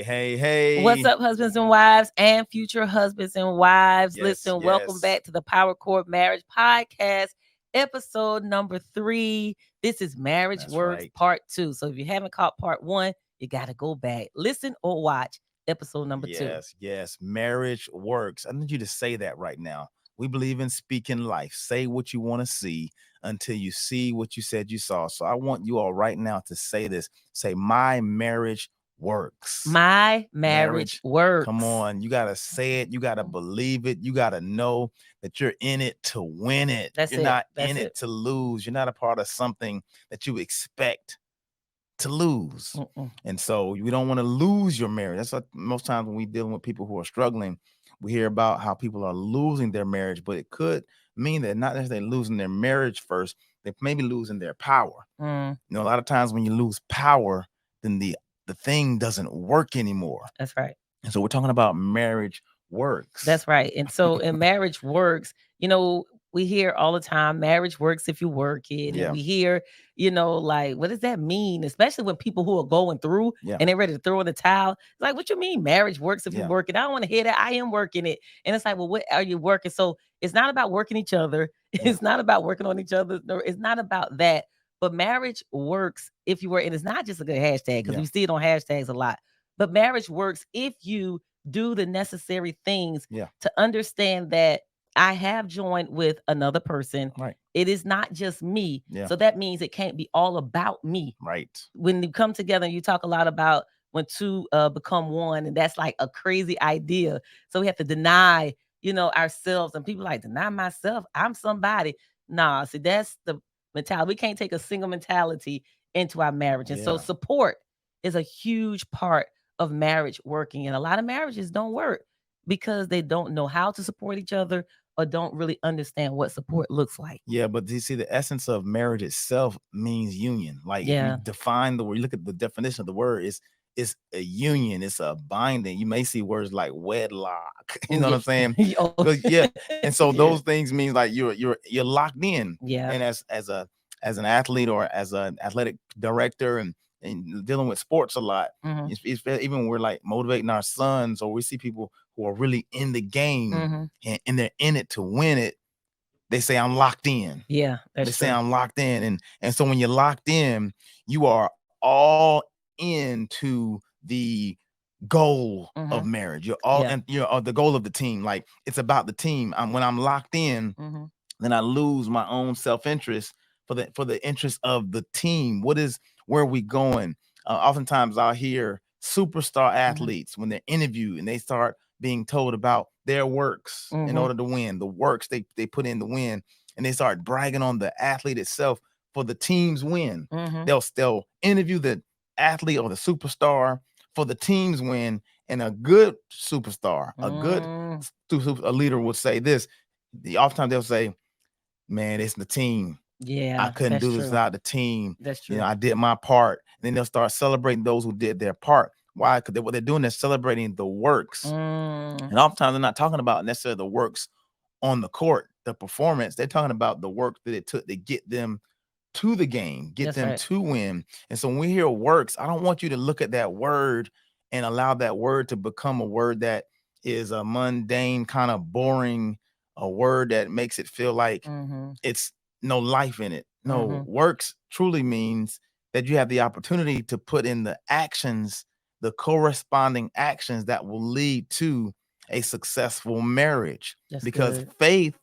What's Hey. up, husbands and wives and future husbands and wives? Yes, Listen, welcome yes. back to the Power Core Marriage Podcast, episode number 3. This is Marriage That's Works right. Part 2. So if you haven't caught Part 1, you got to go back, listen or watch episode number 2. Yes. Marriage works. I need you to say that right now. We believe in speaking life. Say what you want to see until you see what you said you saw. So I want you all right now to say this. Say, my marriage works. My marriage works. Come on. You got to say it. You got to believe it. You got to know that you're in it to win it. That's You're it. not That's in it. it to lose. You're not a part of something that you expect to lose. And so we don't want to lose your marriage. That's what most times when we dealing with people who are struggling, we hear about how people are losing their marriage, but it could mean that not necessarily losing their marriage first, they may be losing their power. Mm, You know, a lot of times when you lose power, then the thing doesn't work anymore. that's right. And so we're talking about marriage works. That's right. And so in marriage works, we hear all the time, marriage works if you work it. Yeah. And we hear, like, what does that mean? Especially when people who are going through Yeah. and they're ready to throw in the towel. It's like, what you mean marriage works if you Yeah. work it? I don't want to hear that. I am working it. And it's like, well, what are you working? So it's not about working each other. Yeah. It's not about working on each other. No, it's not about that. But marriage works if you work. And it's not just a good hashtag because Yeah. we see it on hashtags a lot. But marriage works if you do the necessary things Yeah. to understand that I have joined with another person. Right. It is not just me. Yeah. So that means it can't be all about me. Right. When you come together and you talk a lot about when two become one, and that's like a crazy idea. So we have to deny, ourselves, and people like deny myself. I'm somebody. Nah, see, that's the mentality. We can't take a single mentality into our marriage. And so Yeah. support is a huge part of marriage working. And a lot of marriages don't work because they don't know how to support each other or don't really understand what support looks like. Yeah, but you see, the essence of marriage itself means union. Like if Yeah. you define the word, you look at the definition of the word, it's a union, it's a binding. You may see words like wedlock. You know what I'm saying? Oh. 'Cause, yeah. And so Yeah. those things means like you're locked in. Yeah. And as an athlete or as an athletic director and dealing with sports a lot, Mhm. even when we're like motivating our sons, or we see people who are really in the game Mhm. and they're in it to win it, they say I'm locked in. Yeah, They that's say true. I'm locked in. And so when you're locked in, you are all into the goal of Mhm. marriage. You're all Yeah. and you're the goal of the team. Like it's about the team. When I'm locked in, Mhm. then I lose my own self-interest for the interest of the team. Where are we going? Oftentimes I'll hear superstar athletes when they're interviewed and they start being told about their works in Mhm. order to win, the works they put in to win, and they start bragging on the athlete itself for the team's win. Mhm. They'll interview the athlete or the superstar for the team's win, and a good superstar, a good Mm. a leader would say this. Oftentimes they'll say, man, it's the team. I Yeah, couldn't that's do this true. without the team. That's You know, true. I did my part. And then they'll start celebrating those who did their part. Why? Because what they're doing is celebrating the works. Mm. And oftentimes they're not talking about necessarily the works on the court, the performance. They're talking about the work that it took to get them to the game, get That's them right. to win. And so when we hear works, I don't want you to look at that word and allow that word to become a word that is a mundane, kind of boring, a word that makes it feel like Mhm. it's no life in it. No, Mhm. works truly means that you have the opportunity to put in the actions, the corresponding actions that will lead to a successful marriage. That's Because good. faith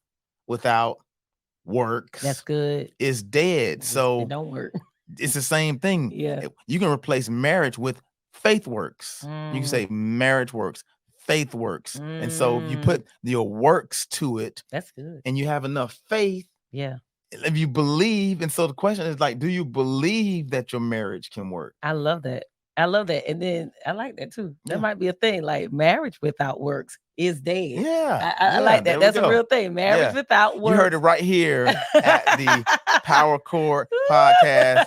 without That's works good. is dead. It So don't work. it's the same thing. Yeah. You can replace marriage with faith works. You can Mm. say marriage works, faith works. And so if you Mm. put your works to it That's good. and you have enough faith, Yeah. if you believe, and so the question is like, do you believe that your marriage can work? I love that. I love that. And then I like that too. That Yeah. might be a thing. Like marriage without works is dead. Yeah. I like that. There we That's a go. real thing. Marriage Yeah. without You heard works. it right here at the Power Core podcast.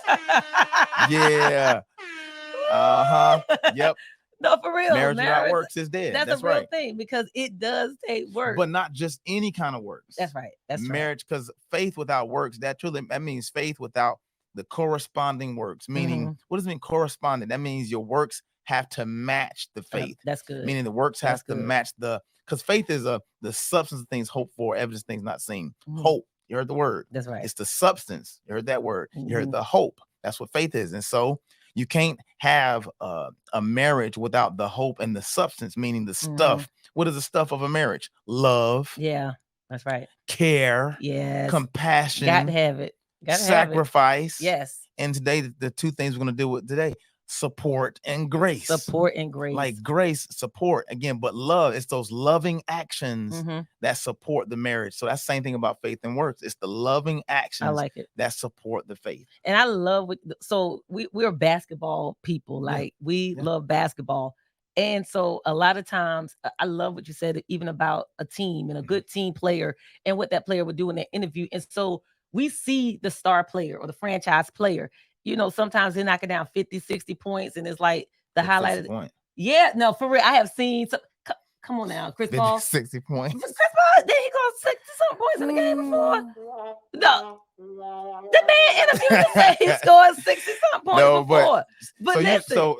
Yeah. Uh-huh. Yep. No, for real. Marriage without Marriage, works is dead. that's a That's real right. thing because it does take work. But not just any kind of works. That's right. That's right. Marriage, because faith without works, that means faith without the corresponding works. Meaning, Mhm. what does it mean corresponding? That means your works have to match the faith. That's good. Meaning the works That's have to good. match because faith is the substance of things hoped for, evidence of things not seen. Hope. You heard the word. That's right. It's the substance. You heard that word. You heard the hope. That's what faith is. And so you can't have a marriage without the hope and the substance, meaning the stuff. What is the stuff of a marriage? Love. Yeah, that's right. Care. Yes. Compassion. Got to have it. Got to sacrifice. Have it. Yes. And today, the two things we're going to deal with today: support and grace. Support and grace. Like grace, support again, but love. It's those loving actions that support the marriage. So that's the same thing about faith and works. It's the loving actions I like it. that support the faith. And I love so we're basketball people. Like we love basketball. And so a lot of times I love what you said, even about a team and a good team player and what that player would do in that interview. And so we see the star player or the franchise player, you know, sometimes they're knocking down 50, 60 points. And it's like the highlight. Yeah, no, for real. I have seen some. Come on now, Chris Paul. 60 points. Chris Paul, then he goes 60-something points in the game before. No, the man interviewed said he scored 60-something points before. But so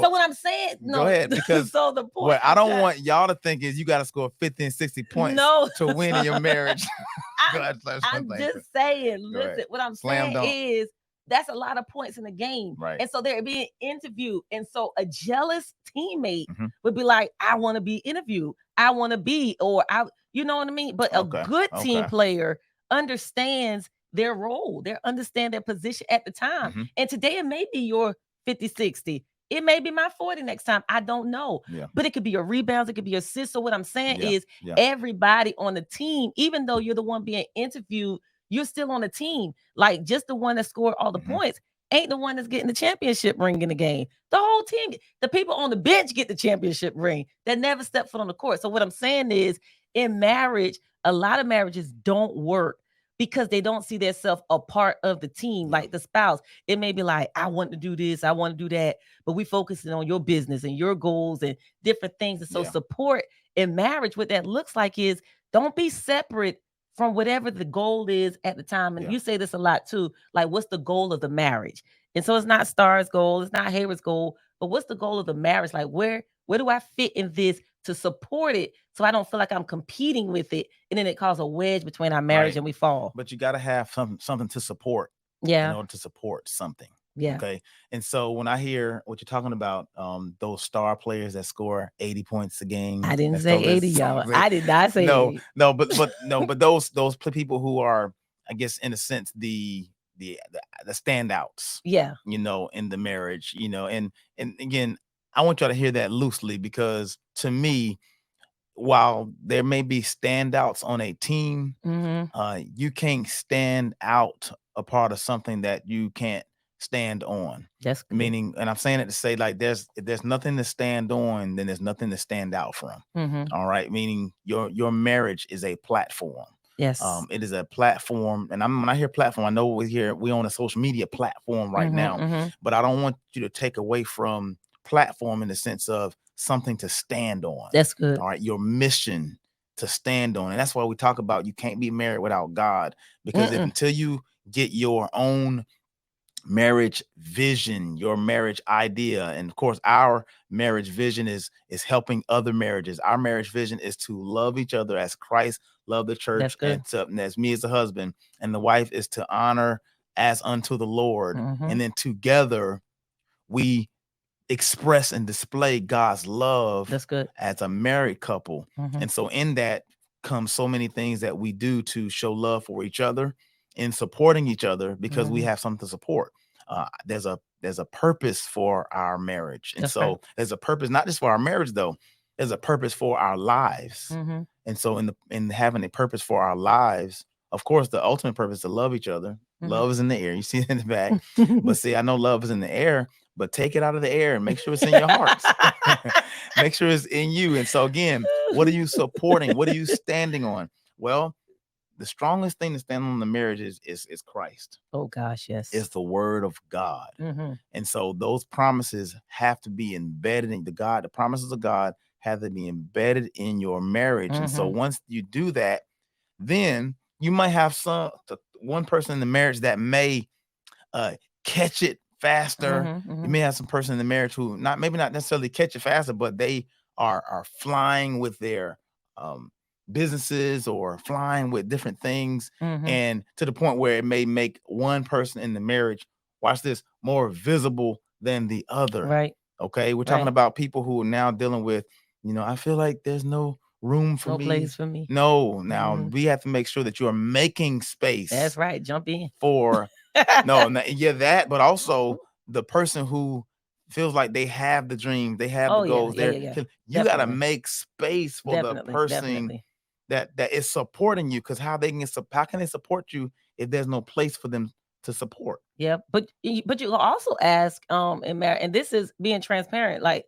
what I'm saying, go ahead, because so the point. What I don't want y'all to think is you got to score 50 and 60 points to win in your marriage. I'm just saying. Listen, what I'm saying is, that's a lot of points in the game. Right. And so they're being interviewed. And so a jealous teammate would be like, I want to be interviewed. I want to be, you know what I mean? But a good team player understands their role. They understand their position at the time. And today it may be your 50, 60. It may be my 40 next time. I don't know. Yeah. But it could be your rebounds. It could be your assists. So what I'm saying is everybody on the team, even though you're the one being interviewed, you're still on the team. Like just the one that scored all the points ain't the one that's getting the championship ring in the game. The whole team, the people on the bench get the championship ring that never step foot on the court. So what I'm saying is, in marriage, a lot of marriages don't work because they don't see themselves a part of the team. Like the spouse, it may be like, I want to do this, I want to do that, but we focusing on your business and your goals and different things. And so support in marriage, what that looks like is, don't be separate from whatever the goal is at the time. And you say this a lot too, like what's the goal of the marriage? And so it's not Star's goal, it's not Hayward's goal, but what's the goal of the marriage? Like where do I fit in this to support it so I don't feel like I'm competing with it and then it causes a wedge between our marriage and we fall. But you got to have something to support in order to support something. Yeah. Okay. And so when I hear what you're talking about, those star players that score 80 points a game. I didn't say 80, y'all. I did not say 80. But those people who are, I guess, in a sense, the standouts. Yeah. You know, in the marriage, you know, and again, I want y'all to hear that loosely, because to me, while there may be standouts on a team, you can't stand out a part of something that you can't stand on. That's good. Meaning, and I'm saying it to say, like, if there's nothing to stand on, then there's nothing to stand out from. All right. Meaning your marriage is a platform. Yes. It is a platform. And when I hear platform, I know we on a social media platform right now, but I don't want you to take away from platform in the sense of something to stand on. That's good. All right. Your mission to stand on. And that's why we talk about you can't be married without God, because until you get your own marriage vision, your marriage idea, and of course our marriage vision is helping other marriages. Our marriage vision is to love each other as Christ loved the church, and as me as a husband, and the wife is to honor as unto the Lord. And then together we express and display God's love. That's good. As a married couple. And so in that comes so many things that we do to show love for each other, in supporting each other, because we have something to support. There's a purpose for our marriage. And there's a purpose, not just for our marriage though, there's a purpose for our lives. And so in having a purpose for our lives, of course, the ultimate purpose is to love each other. Love is in the air. You see it in the back. But see, I know love is in the air, but take it out of the air and make sure it's in your hearts. Make sure it's in you. And so again, what are you supporting? What are you standing on? Well, the strongest thing to stand on the marriage is Christ. Oh gosh, yes. It's the word of God. And so those promises have to be embedded in the promises of God have to be embedded in your marriage. And so once you do that, then you might have one person in the marriage that may catch it faster. Mhm, You mhm. may have some person in the marriage who maybe not necessarily catch it faster, but they are flying with their businesses or flying with different things, Mhm. and to the point where it may make one person in the marriage, watch this, more visible than the other. Right. Okay, we're talking Right. about people who are now dealing with, I feel like there's no room for No me. place for me. No, now Mhm. we have to make sure that you are making That's space right. Jump in. for that, but also the person who feels like they have the dream, they have the Oh, yeah. goals. Yeah, yeah, yeah. You got to Definitely. make space for the Definitely. person Definitely. that is supporting you, because how can they support you if there's no place for them to support? Yeah. But you can also ask, in marriage, and this is being transparent. Like,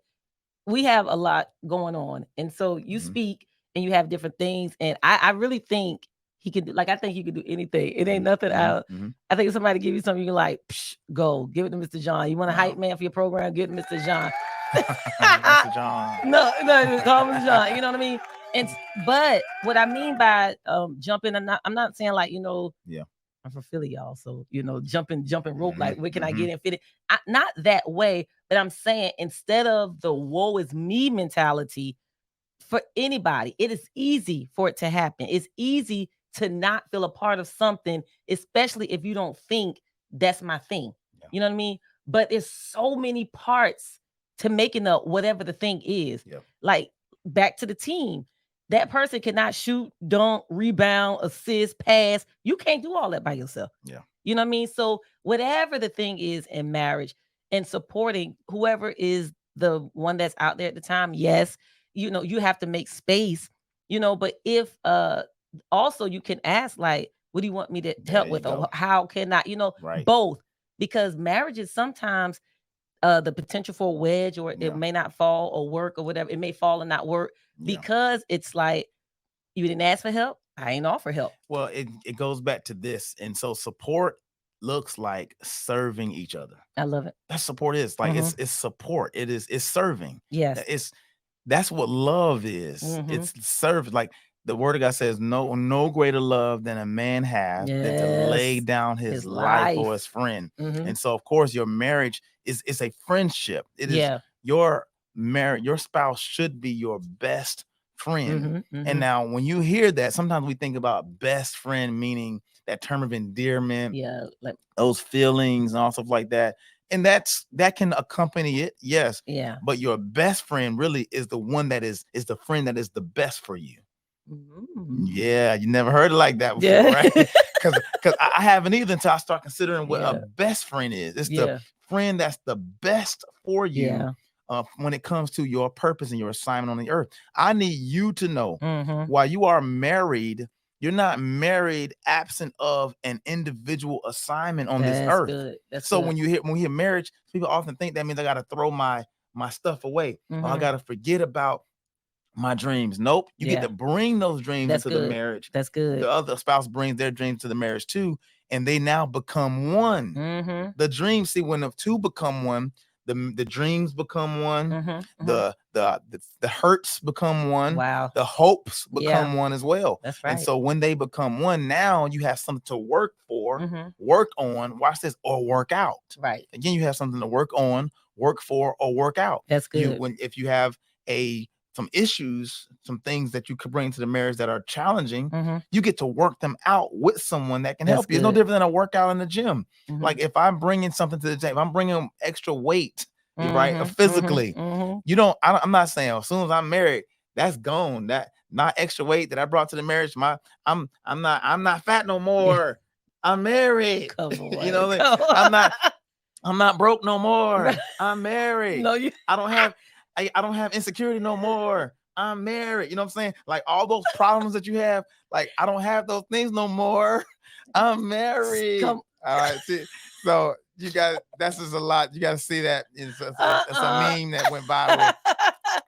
we have a lot going on, and so you Mhm. speak and you have different things, and I really think he can do, like, I think he can do anything. It ain't nothing Mhm, out. mhm. I think if somebody give you something, you can like, psh, go give it to Mr. John. You want a Wow. hype man for your program? Give it to Mr. John. Mr. John. No, no, call Mr. John. You know what I mean? And but what I mean by jumping, I'm not saying like, Yeah. I'm from Philly, y'all. So, jumping rope, Mhm, like, where can I mhm. get in, fit it? Not that way, but I'm saying, instead of the woe is me mentality, for anybody, it is easy for it to happen. It's easy to not feel a part of something, especially if you don't think that's my thing. Yeah. You know what I mean? But there's so many parts to making up whatever the thing is. Yeah. Like, back to the team. That person cannot shoot, dunk, rebound, assist, pass. You can't do all that by yourself. Yeah. You know what I mean? So whatever the thing is in marriage, and supporting whoever is the one that's out there at the time, yes, you have to make space, but if also you can ask, like, what do you want me to There help you with, or go. how can I, Right. both, because marriage is sometimes the potential for a wedge, or Yeah. it may not fall or work, or whatever. It may fall and not work, Yeah. because it's like, you didn't ask for help, I ain't offer help. Well, it goes back to this. And so support looks like serving each other. I love it. That's support is. Like, Mhm. it's support. It's serving. Yes. That's what love is. Mhm. It's serve. Like the word of God says, no greater love than a man has than to lay Yes. down his His life for his life. friend. Mhm. And so, of course, your marriage is a friendship. It is Yeah. your marriage. Your spouse should be your best friend. Mhm. And Mhm. now, when you hear that, sometimes we think about best friend, meaning that term of endearment, Yeah. Like, those feelings and all stuff like that. And that can accompany it, yes. yeah. But your best friend really is the one that is the friend that is the best for you. Mm. Yeah, you never heard it like that before, Yeah. right? Because I haven't either until I start considering what a Yeah. best friend is. It's the Yeah. friend that's the best for you Yeah. when it comes to your purpose and your assignment on the earth. I need you to know, Mhm. while you are married, you're not married absent of an individual assignment on this That's earth. good. That's So good. when we hear marriage, people often think that means I got to throw my stuff away. Or I Mhm. got to forget about my dreams. Nope. You get Yeah. to bring those dreams That's into the good. marriage. That's good. The other spouse brings their dreams to the marriage too, and they now become one. Mhm. The dreams, see, when the two become one, the dreams become one, Mhm. Mhm. the hurts become one, Wow. the hopes Yeah. become one as well. That's And right. so when they become one, now you have something to work for, Mhm. work on, watch this, or work out. Right. Again, you have something to work on, work for, or work out. That's good. If you have some issues, some things that you could bring to the marriage that are challenging, Mhm. you get to work them out with someone that can That's help you. It's no good. different than a workout in the gym. Mhm. Like, if I'm bringing something to the table, I'm bringing extra weight, right? Mhm. Physically, Mhm. I'm not saying as soon as I'm married, that's gone. That not extra weight that I brought to the marriage. I'm not fat no Yeah. more. I'm married. Come You on. know, like, Come on. I'm not broke no more. Right. I'm married. No, you. I don't have insecurity no more. I'm married. You know what I'm saying? Like, all those problems that you have, like, I don't have those things no more. I'm married. Come. All right. See, so that's just a lot. You got to see that. It's a meme that went viral.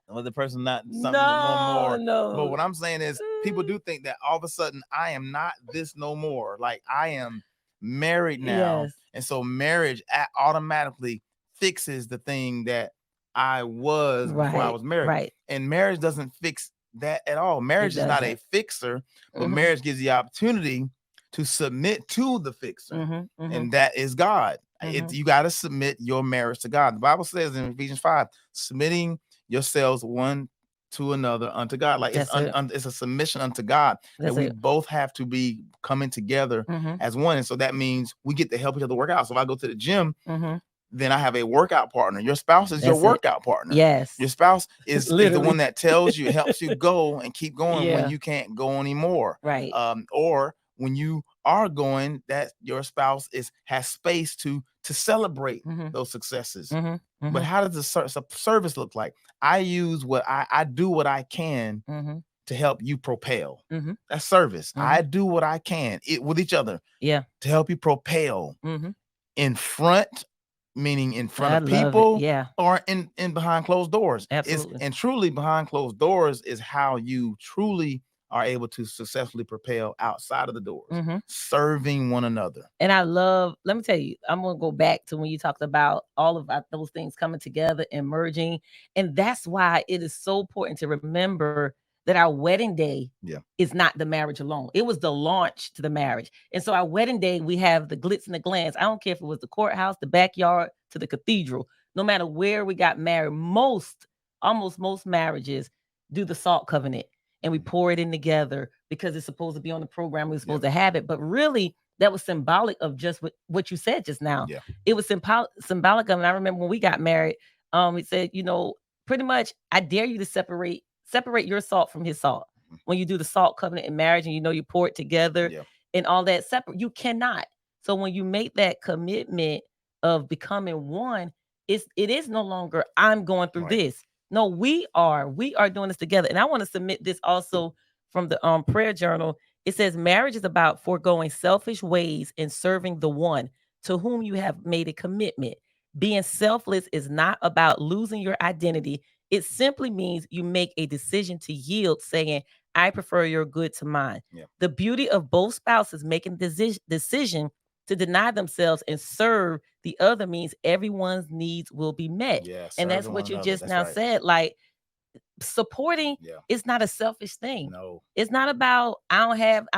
Or the person not something no more. No. But what I'm saying is, people do think that all of a sudden I am not this no more. Like, I am married now. Yes. And so marriage automatically fixes the thing that I was before I was married. Right. And marriage doesn't fix that at all. Marriage is not a doesn't. fixer, but Mhm. marriage gives the opportunity to submit to the fixer. Mhm. Mhm. And that is God. You got to submit your marriage to God. The Bible says in Ephesians 5, submitting yourselves one to another unto God. Like it's a submission unto God. That we both have to be coming together as one. And so that means we get to help each other work out. So if I go to the gym, then I have a workout partner. Your spouse is your workout partner. Yes. Your spouse is the one that tells you, helps you go and keep going when you can't go anymore. Right. Or when you are going, that your spouse has space to celebrate those successes. But how does the service look like? I use I do what I can to help you propel. That's service. I do what I can with each other. Yeah. To help you propel in front, meaning in front of people, or in behind closed doors. Absolutely. And truly behind closed doors is how you truly are able to successfully propel outside of the doors, serving one another. And let me tell you, I'm going to go back to when you talked about all of those things coming together and merging. And that's why it is so important to remember that our wedding day is not the marriage alone. It was the launch to the marriage. And so our wedding day, we have the glitz and the glance. I don't care if it was the courthouse, the backyard, to the cathedral. No matter where we got married, almost most marriages do the salt covenant. And we pour it in together because it's supposed to be on the program. We're supposed to have it. But really, that was symbolic of just what you said just now. Yeah. It was symbolic of, and I remember when we got married, we said, pretty much, I dare you to separate your salt from his salt. When you do the salt covenant in marriage and you pour it together and all that separate, you cannot. So when you make that commitment of becoming one, it is no longer, I'm going through this. No, we are doing this together. And I want to submit this also from the prayer journal. It says marriage is about foregoing selfish ways and serving the one to whom you have made a commitment. Being selfless is not about losing your identity. It simply means you make a decision to yield, saying, I prefer your good to mine. Yeah. The beauty of both spouses making the decision to deny themselves and serve the other means everyone's needs will be met. Yeah, and that's what you just now said. Like, supporting is not a selfish thing. No, it's not about I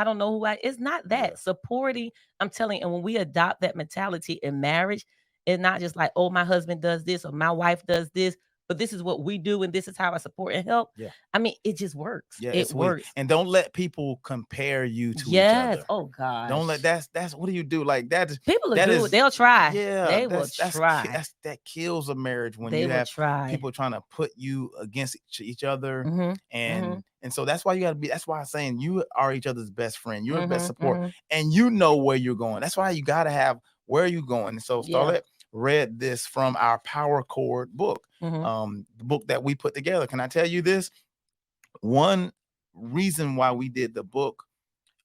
don't know who it's not that. Supporting, I'm telling you, and when we adopt that mentality in marriage, it's not just like, oh, my husband does this or my wife does this, but this is what we do and this is how I support and help. Yeah. I mean, it just works. Yeah, it works. And don't let people compare you to each other. Oh God. Don't let that's what do you do? Like that people will do it. They'll try. Yeah, they will try. That kills a marriage when they you have try. people trying to put you against each other. And so that's why you gotta be, that's why I'm saying you are each other's best friend, you're the best support, and you know where you're going. That's why you gotta have where you're going. And so Starlette read this from our Power Chord book, the book that we put together. Can I tell you this? One reason why we did the book,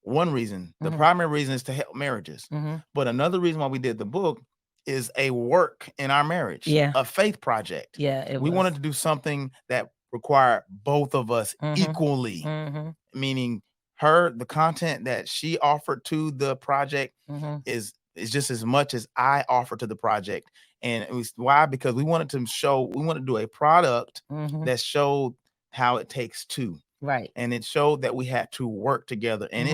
the primary reason is to help marriages. But another reason why we did the book is a work in our marriage, a faith project. We wanted to do something that required both of us equally, meaning the content that she offered to the project is just as much as I offer to the project. And it was why, because we wanted to do a product that showed how it takes two. Right. And it showed that we had to work together. And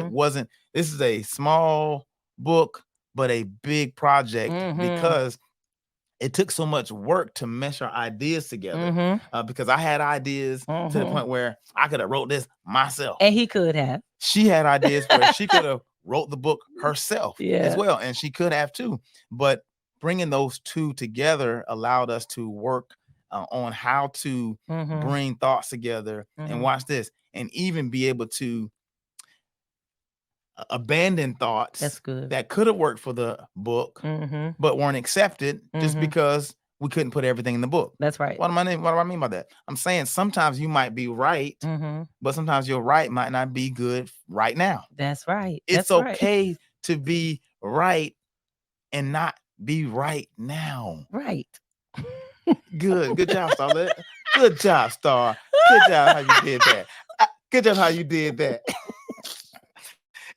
this is a small book, but a big project because it took so much work to mesh our ideas together. Because I had ideas to the point where I could have wrote this myself. And he could have. She had ideas where she could have wrote the book herself as well. And she could have too. But bringing those two together allowed us to work on how to bring thoughts together and watch this, and even be able to abandon thoughts that could have worked for the book, but weren't accepted just because we couldn't put everything in the book. That's right. What do I mean by that? I'm saying sometimes you might be right, but sometimes your right might not be good right now. That's right. It's okay to be right and not be right now. Right. Good job, Starlette. Good job, Star. Good job how you did that. Good job how you did that.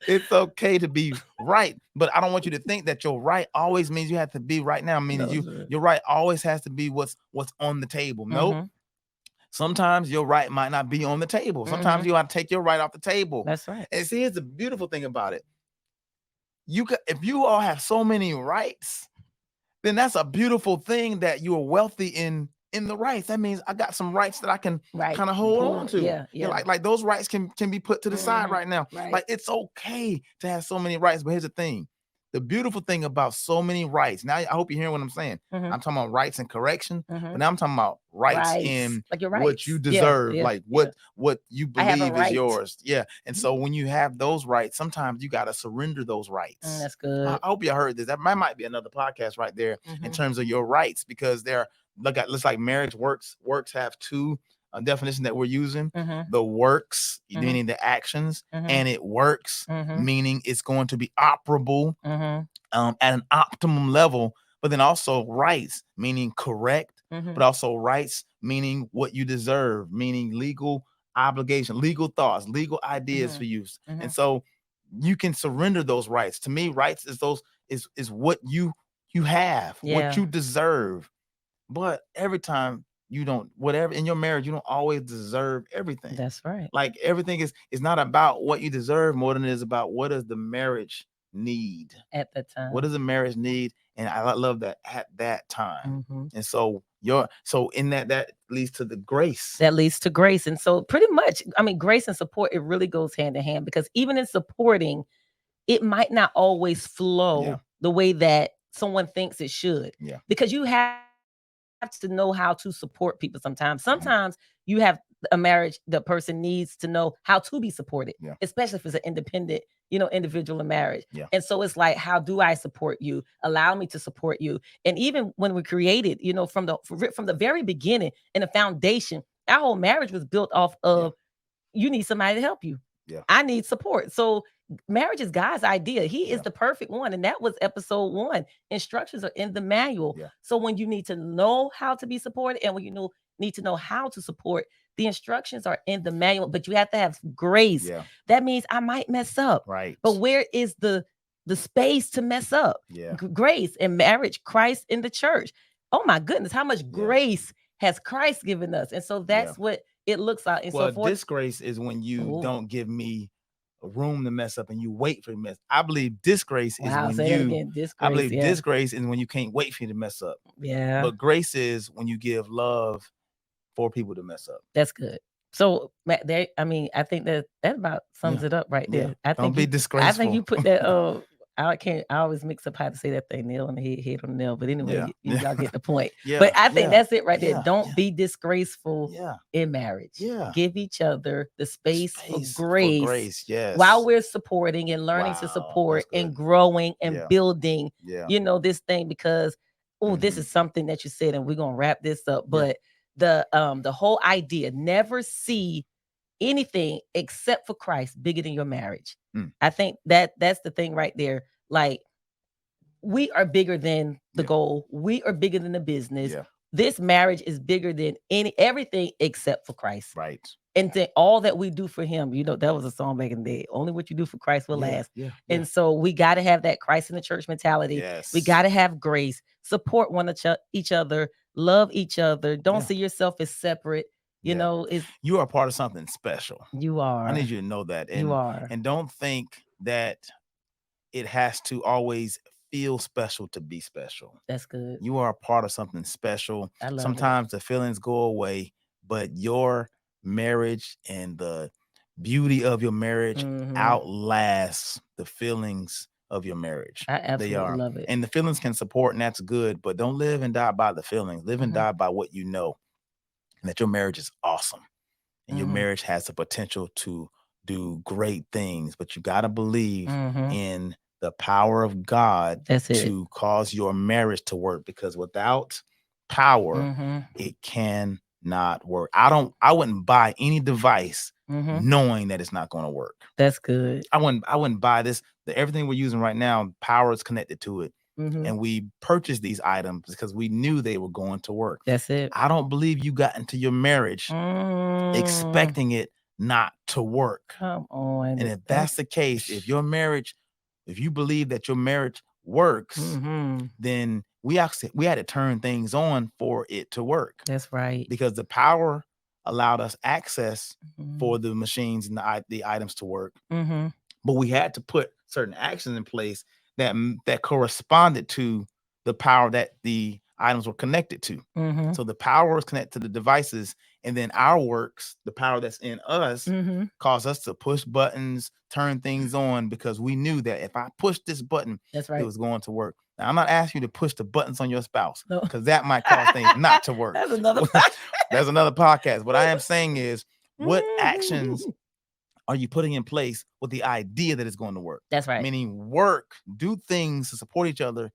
It's okay to be right, but I don't want you to think that your right always means you have to be right now. Meaning your right always has to be what's on the table. Nope. Sometimes your right might not be on the table. Sometimes you have to take your right off the table. That's right. And see, here's the beautiful thing about it. If you all have so many rights, then that's a beautiful thing that you are wealthy in the rights. That means I got some rights that I can Right. kind of hold Pull on it. to. Yeah. Yeah, Yeah. like those rights can be put to the side right now. Right. Like it's okay to have so many rights, but here's the thing. The beautiful thing about so many rights. Now I hope you're hearing what I'm saying. I'm talking about rights and correction, but now I'm talking about rights in Like your what you rights. deserve, Yeah. like Yeah. what you I have a believe is right. yours. Yeah. And so when you have those rights, sometimes you got to surrender those rights. That's I good. hope you heard this. That might be another podcast right there in terms of your rights, because they're looks like marriage works have two definitions that we're using. The works, meaning the actions, and it works, meaning it's going to be operable at an optimum level. But then also rights, meaning correct, but also rights, meaning what you deserve, meaning legal obligation, legal thoughts, legal ideas for you. And so you can surrender those rights. To me, rights is is what you have, what you deserve. But every time you don't, whatever in your marriage, you don't always deserve everything. That's right. Like everything is not about what you deserve more than it is about what does the marriage need at the time. What does the marriage need? And I love that at that time. And so in that leads to the grace. That leads to grace. And so pretty much, I mean, grace and support, it really goes hand in hand, because even in supporting, it might not always flow the way that someone thinks it should. Yeah. Because you have to know how to support people sometimes. Sometimes you have a marriage, the person needs to know how to be supported, especially if it's an independent, individual in marriage. And so it's like, how do I support you? Allow me to support you. And even when we created, from the very beginning, in the foundation, our whole marriage was built off of you need somebody to help you. I need support. So marriage is God's idea. He is the perfect one. And that was episode 1. Instructions are in the manual. So when you need to know how to be supported, and when you need to know how to support, the instructions are in the manual, but you have to have grace. That means I might mess up. Right. But where is the space to mess up? Grace in marriage, Christ in the church. Oh my goodness, how much grace has Christ given us? And so that's what it looks like. And well, so disgrace is when you don't give me room to mess up and you wait for me to mess. I believe disgrace is when I believe disgrace is when you can't wait for you to mess up. Yeah. But grace is when you give love for people to mess up. That's good. So there, I mean, I think that about sums it up right there. I think don't be disgraceful. I think you put that I always mix up how to say that thing, nail on the head on the nail. But anyway, y'all get the point. But I think that's it right there. Don't be disgraceful in marriage. Give each other the space for grace. While we're supporting and learning to support and growing and building, this thing, because this is something that you said, and we're gonna wrap this up. But the whole idea, never see anything except for Christ bigger than your marriage. I think that's the thing right there. Like, we are bigger than the goal. We are bigger than the business. This marriage is bigger than everything except for Christ. Right. And then all that we do for him, that was a song back in the day. Only what you do for Christ will last. And so we got to have that Christ in the church mentality. We got to have grace, support each other, love each other. Don't see yourself as separate. You are a part of something special. You are. I need you to know that. And, you are. And don't think that it has to always feel special to be special. That's good. You are a part of something special. I love Sometimes the feelings go away, but your marriage and the beauty of your marriage outlasts the feelings of your marriage. I absolutely love it. And the feelings can support, and that's good, but don't live and die by the feelings. Live and die by what you know. And that your marriage is awesome. And your marriage has the potential to do great things, but you got to believe in the power of God to cause your marriage to work, because without power, it cannot work. I wouldn't buy any device knowing that it's not going to work. That's good. I wouldn't buy this. Everything we're using right now, power is connected to it. And we purchased these items because we knew they were going to work. That's it. I don't believe you got into your marriage expecting it not to work. Come on. And if that's the case, if you believe that your marriage works, then we had to turn things on for it to work. That's right. Because the power allowed us access for the machines and the items to work. But we had to put certain actions in place that corresponded to the power that the items were connected to. Mm-hmm. So the power is connected to the devices, and then our works, the power that's in us, Mm-hmm. cause us to push buttons, turn things on, because we knew that if I pushed this button, That's it right. was going to work. Now, I'm not asking you to push the buttons on your spouse, No. because that might cause things not to work. That's another That's another podcast. What I am saying is, what actions are you putting in place with the idea that it's going to work? That's right. Meaning work, do things to support each other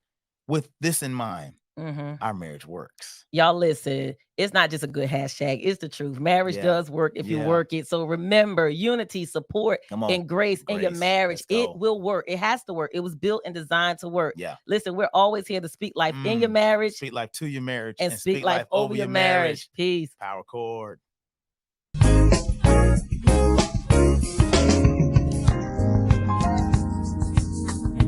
with this in mind. Mm-hmm. Our marriage works. Y'all listen, it's not just a good hashtag, it's the truth. Marriage does work if you work it. So remember, unity, support, and grace in your marriage, it will work. It has to work. It was built and designed to work. Yeah. Listen, we're always here to speak life in your marriage. Speak life to your marriage. And speak life over your marriage. Peace. Power chord.